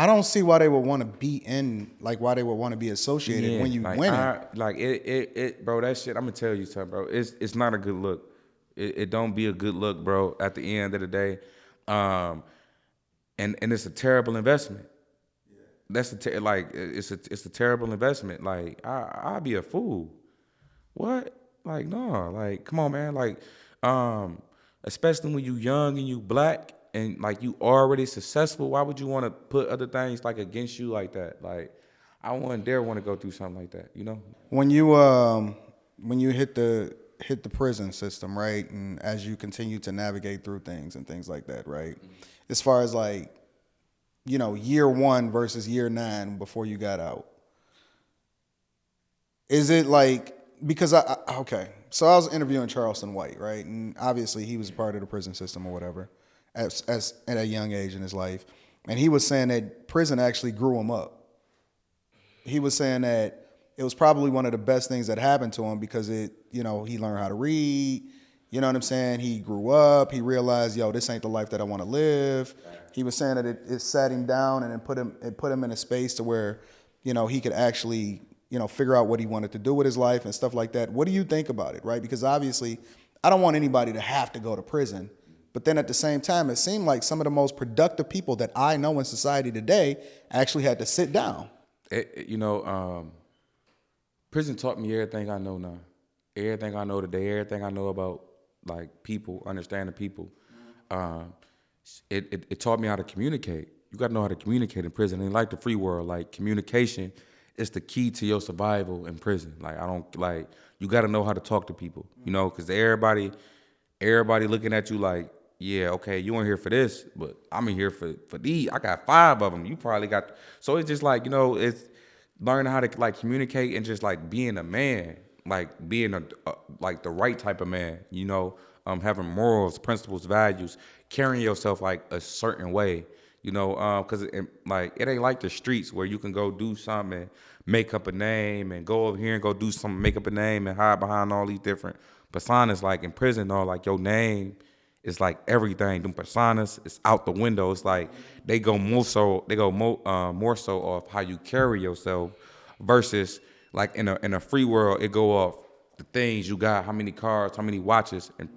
I don't see why they would want to be in, like, why they would want to be associated when you like, winning. It, bro. That shit. I'm gonna tell you something, bro. It's not a good look. It don't be a good look, bro. At the end of the day, and it's a terrible investment. That's it's a terrible investment. Like I'd be a fool. What? Like no. Like come on, man. Like especially when you young and you black and like you already successful. Why would you want to put other things like against you like that? Like I wouldn't dare want to go through something like that. You know? When you hit the prison system, right, and as you continue to navigate through things and things like that, right, as far as like, you know, year 1 versus year 9 before you got out, is it like, because okay, so I was interviewing Charleston White, right, and obviously he was a part of the prison system or whatever, as at a young age in his life, and he was saying that prison actually grew him up. He was saying that it was probably one of the best things that happened to him because he learned how to read. You know what I'm saying? He grew up. He realized, yo, this ain't the life that I want to live. He was saying that it sat him down and it put him in a space to where, you know, he could actually, you know, figure out what he wanted to do with his life and stuff like that. What do you think about it, right? Because obviously, I don't want anybody to have to go to prison. But then at the same time, it seemed like some of the most productive people that I know in society today actually had to sit down. Prison taught me everything I know now. Everything I know today, everything I know about like people, understanding people. It taught me how to communicate. You got to know how to communicate in prison. And like the free world, like communication is the key to your survival in prison. Like you got to know how to talk to people, you know, because everybody looking at you like, yeah, okay, you ain't here for this, but I'm in here for these. I got 5 of them. You probably got, so it's just like, you know, it's learning how to like communicate and just like being a man, like being like the right type of man, you know, having morals, principles, values, carrying yourself like a certain way, you know, because it ain't like the streets where you can go do something and make up a name and go over here and go do something, make up a name and hide behind all these different personas. Like in prison, though, like your name is like everything. Them personas is out the window. It's like they go more so off how you carry yourself versus like in a free world, it go off the things you got, how many cars, how many watches, and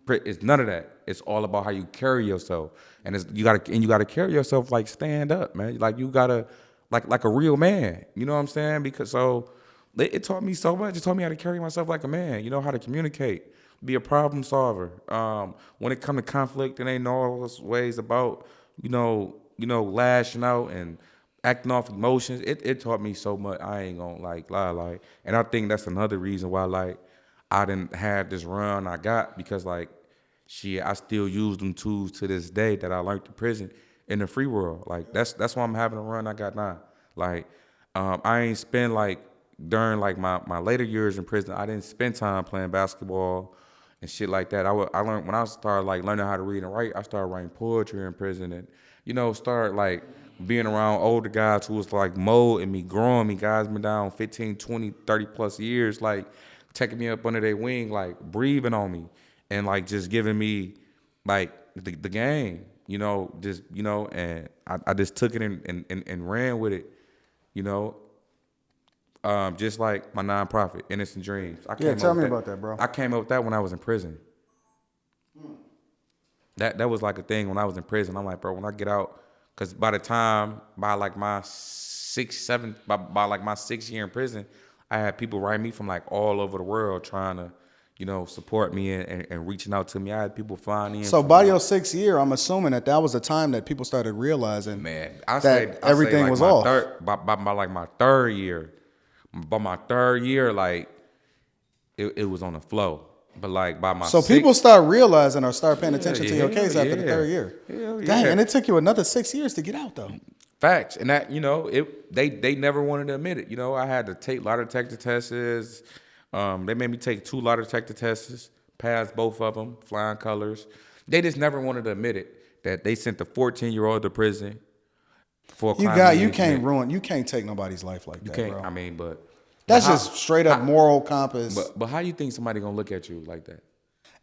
it's none of that. It's all about how you carry yourself, and you gotta carry yourself like stand up, man. Like you gotta like a real man. You know what I'm saying? Because it taught me so much. It taught me how to carry myself like a man. You know, how to communicate, be a problem solver. When it come to conflict, it ain't no ways about you know lashing out and acting off emotions. It taught me so much. I ain't gonna lie. And I think that's another reason why like I didn't have this run I got, because like I still use them tools to this day that I learned in prison in the free world. Like that's why I'm having a run I got now. Like I ain't spend like during like my later years in prison, I didn't spend time playing basketball and shit like that. I learned when I started like learning how to read and write. I started writing poetry in prison, and you know started like being around older guys who was like molding me, growing me. Guys been down 15, 20, 30 plus years, like taking me up under their wing, like breathing on me and like just giving me like the game, you know, just, you know, and I just took it and ran with it, you know. Just like my nonprofit, Innocent Dreams. Tell me about that, bro. I came up with that when I was in prison. That was like a thing when I was in prison. I'm like, bro, when I get out, because by like my 6th year in prison, I had people write me from like all over the world trying to, you know, support me and reaching out to me. I had people flying in. So by your 6th year, I'm assuming that was the time that people started realizing, man, everything like was off. By like my 3rd year. By my 3rd year, like it was on the flow. But like by my people start realizing or start paying attention to your case after the 3rd year. Hell yeah. Dang, and it took you another 6 years to get out though. Facts. And that, you know, they never wanted to admit it. You know, I had to take lie detector tests. They made me take 2 lie detector tests, passed both of them, flying colors. They just never wanted to admit it, that they sent the 14-year-old to prison for a crime. You can't take nobody's life like that, bro. I mean, but that's just straight up moral compass. But how you think somebody gonna look at you like that?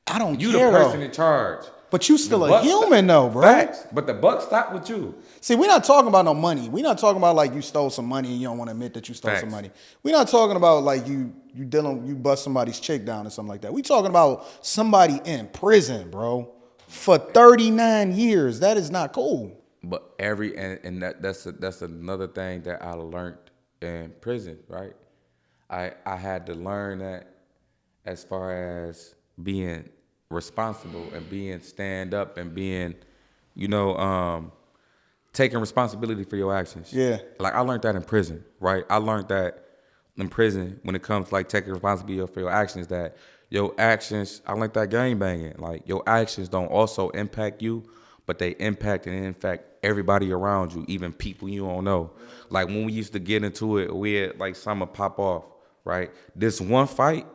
I don't care. You the person in charge. But you still a Buck human though, bro. Facts. But the buck stopped with you. See, we're not talking about no money. We're not talking about like you stole some money and you don't want to admit that you stole some Facts. money. We're not talking about like you bust somebody's chick down or something like that. We talking about somebody in prison, bro, for 39 years. That is not cool. But that's another thing that I learned in prison, right? I had to learn that as far as being responsible and being stand up and being, taking responsibility for your actions. Yeah. Like I learned that in prison, right? I learned that in prison when it comes to like taking responsibility for your actions, that your actions, I learned that gang banging. Like your actions don't also impact you, but they impact and infect everybody around you, even people you don't know. Like when we used to get into it, we had like something pop off, right? This one fight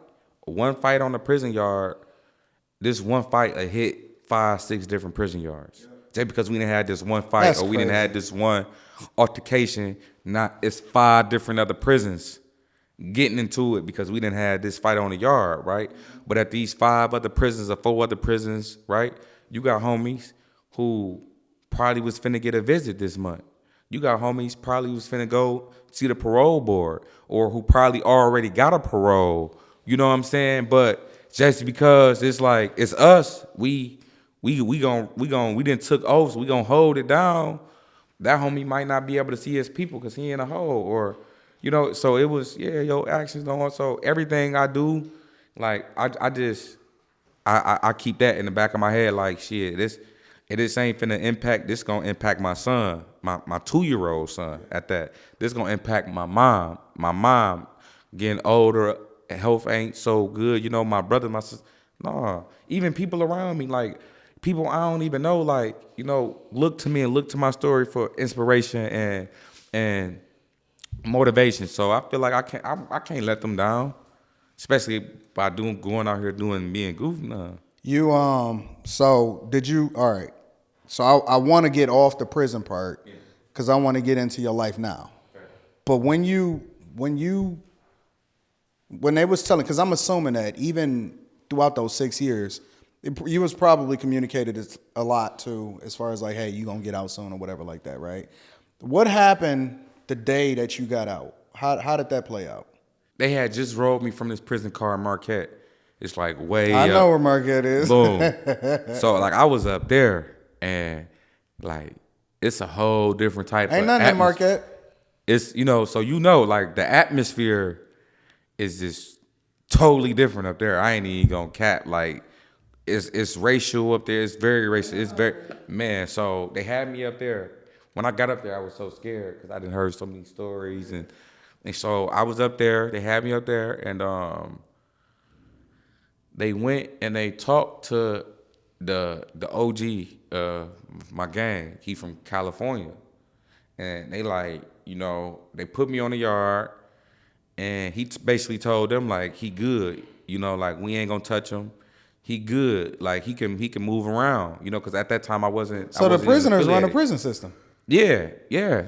on the prison yard, this one fight hit 5-6 different prison yards. Just because we didn't have this one fight That's or we didn't crazy. have this one altercation, it's 5 different other prisons getting into it because we didn't have this fight on the yard, right? But at these 5 other prisons or 4 other prisons, right, you got homies who probably was finna get a visit this month. You got homies probably was finna go see the parole board or who probably already got a parole. You know what I'm saying? But just because it's like it's us, we didn't took oaths, we gonna hold it down. That homie might not be able to see his people because he in a hole or, so it was, your actions don't also, everything I do, like I keep that in the back of my head, like shit, this ain't finna impact, this gonna impact my son, my 2-year-old son at that. This gonna impact my mom getting older, health ain't so good, my brother, my sister, nah, even people around me, like people I don't even know, like, look to me and look to my story for inspiration and motivation. So I feel like I can't let them down, especially by going out here doing me and Goof. Nah. So did you, all right. So I want to get off the prison part because I want to get into your life now. But when they was telling, because I'm assuming that even throughout those 6 years, you was probably communicated a lot too, as far as like, hey, you gonna get out soon or whatever like that, right? What happened the day that you got out? How did that play out? They had just rolled me from this prison car in Marquette. It's like way I up. know where Marquette is. Boom. So like I was up there and like it's a whole different type Ain't of nothing in Marquette. It's so like the atmosphere is just totally different up there. I ain't even gonna cap. Like it's racial up there. It's very racial. It's very So they had me up there. When I got up there, I was so scared because I didn't heard so many stories and so I was up there. They had me up there and they went and they talked to the OG, my gang. He from California, and they like they put me on the yard, and he basically told them like he good, like we ain't gonna touch him. He good, like he can move around, because at that time I wasn't. So I the wasn't even prisoners run the affiliated. prison system. Yeah.